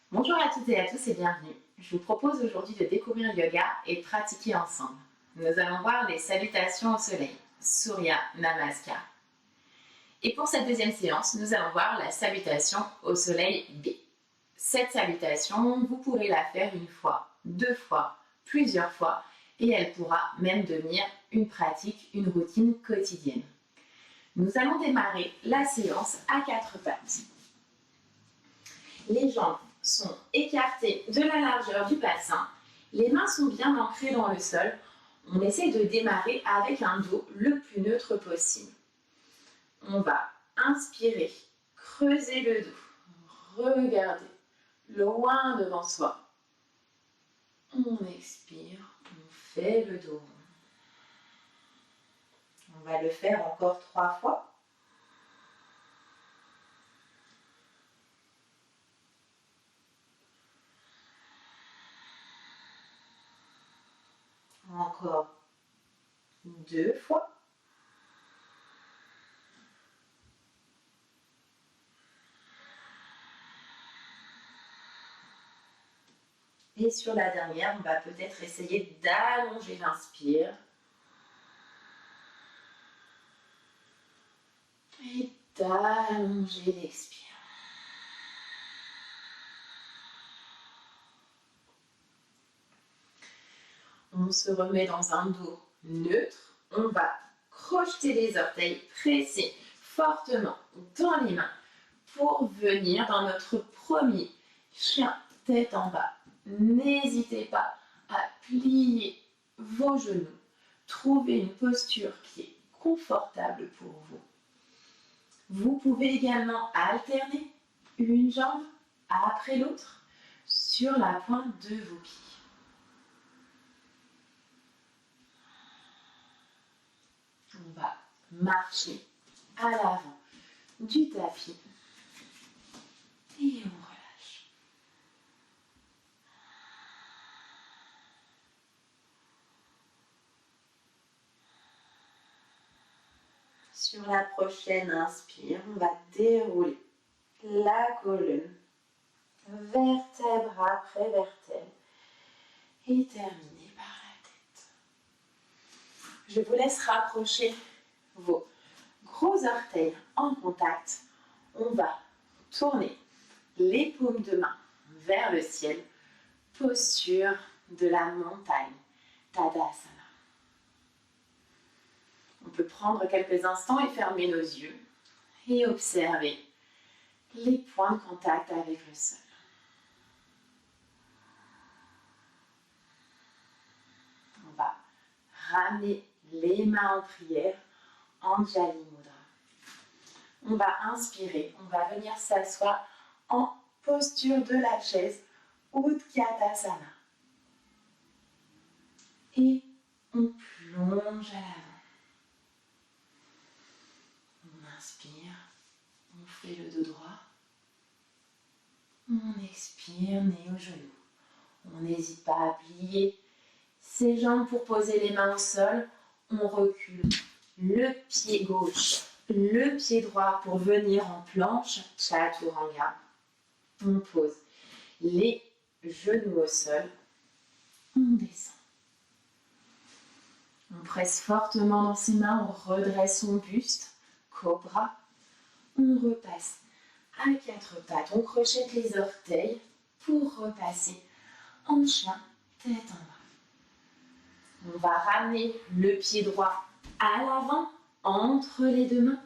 Bonjour à toutes et à tous et bienvenue. Je vous propose aujourd'hui de découvrir le yoga et de pratiquer ensemble. Nous allons voir les salutations au soleil, Surya Namaskar. Et pour cette deuxième séance, nous allons voir la salutation au soleil B. Cette salutation, vous pourrez la faire une fois, deux fois, plusieurs fois, et elle pourra même devenir une pratique, une routine quotidienne. Nous allons démarrer la séance à quatre pattes. Les jambes sont écartées de la largeur du bassin, les mains sont bien ancrées dans le sol. On essaie de démarrer avec un dos le plus neutre possible. On va inspirer, creuser le dos, regarder loin devant soi. On expire, on fait le dos rond. On va le faire encore 3 fois. Encore 2 fois. Et sur la dernière, on va peut-être essayer d'allonger l'inspire. Et d'allonger l'expire. On se remet dans un dos neutre. On va crocheter les orteils, presser fortement dans les mains pour venir dans notre premier chien tête en bas. N'hésitez pas à plier vos genoux. Trouvez une posture qui est confortable pour vous. Vous pouvez également alterner une jambe après l'autre sur la pointe de vos pieds. On va marcher à l'avant du tapis et on relâche. Sur la prochaine inspire, on va dérouler la colonne, vertèbre après vertèbre, et terminer par la tête. Je vous laisse rapprocher vos gros orteils en contact. On va tourner les paumes de main vers le ciel, posture de la montagne, Tadasana. On peut prendre quelques instants et fermer nos yeux et observer les points de contact avec le sol. On va ramener les mains en prière, Anjali Mudra. On va inspirer, on va venir s'asseoir en posture de la chaise, Utkatasana. Et on plonge à l'avant. On inspire, on fait le dos droit. On expire, nez aux genoux. On n'hésite pas à plier ses jambes pour poser les mains au sol. On recule le pied gauche, le pied droit pour venir en planche, Chaturanga. On pose les genoux au sol. On descend. On presse fortement dans ses mains, on redresse son buste, Cobra. On repasse à quatre pattes, on crochette les orteils pour repasser en chien, tête en bas. On va ramener le pied droit à l'avant, entre les deux mains.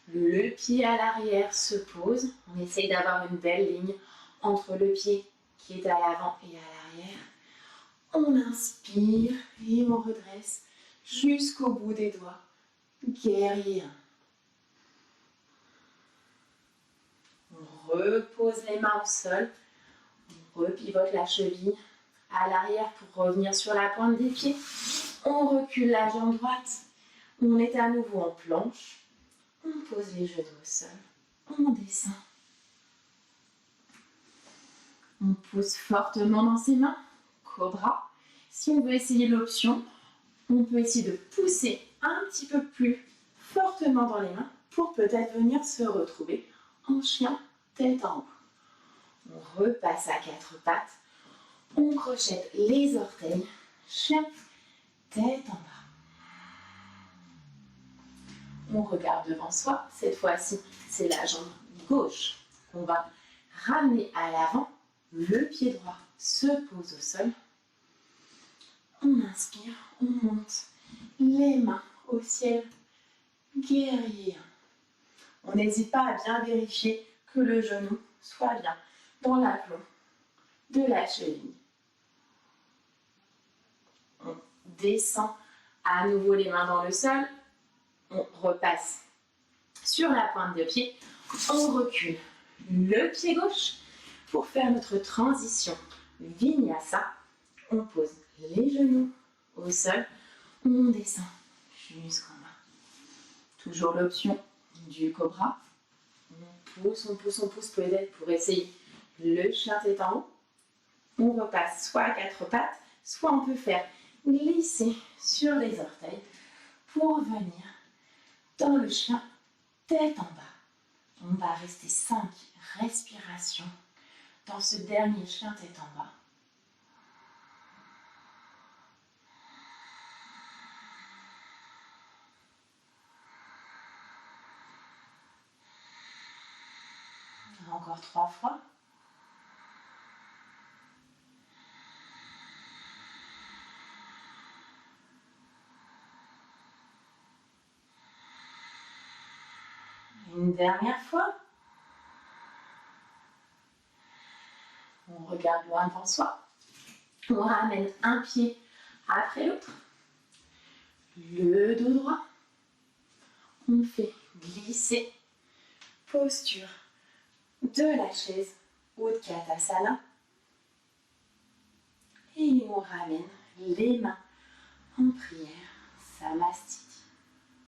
Le pied à l'arrière se pose. On essaye d'avoir une belle ligne entre le pied qui est à l'avant et à l'arrière. On inspire et on redresse jusqu'au bout des doigts. Guerrier 1. On repose les mains au sol. On repivote la cheville à l'arrière pour revenir sur la pointe des pieds. On recule la jambe droite. On est à nouveau en planche. On pose les genoux au sol. On descend. On pousse fortement dans ses mains. Cobra. Si on veut essayer l'option, on peut essayer de pousser un petit peu plus fortement dans les mains pour peut-être venir se retrouver en chien tête en haut. On repasse à quatre pattes. On crochette les orteils. Chien, tête en bas. On regarde devant soi. Cette fois-ci, c'est la jambe gauche qu'on va ramener à l'avant. Le pied droit se pose au sol. On inspire, on monte les mains au ciel. Guerrier. On n'hésite pas à bien vérifier que le genou soit bien dans l'aplomb de la cheville. On descend à nouveau les mains dans le sol. On repasse sur la pointe de pied. On recule le pied gauche pour faire notre transition Vinyasa. On pose les genoux au sol. On descend jusqu'en bas. Toujours l'option du cobra. On pousse peut-être pour essayer le chien tête en haut. On repasse soit à quatre pattes, soit on peut faire glisser sur les orteils pour venir dans le chien tête en bas. On va rester 5 respirations dans ce dernier chien tête en bas. Encore 3 fois. Une dernière fois. On regarde loin devant soi. On ramène un pied après l'autre. Le dos droit. On fait glisser. Posture de la chaise Utkatasana. Et on ramène les mains en prière. Samastiti.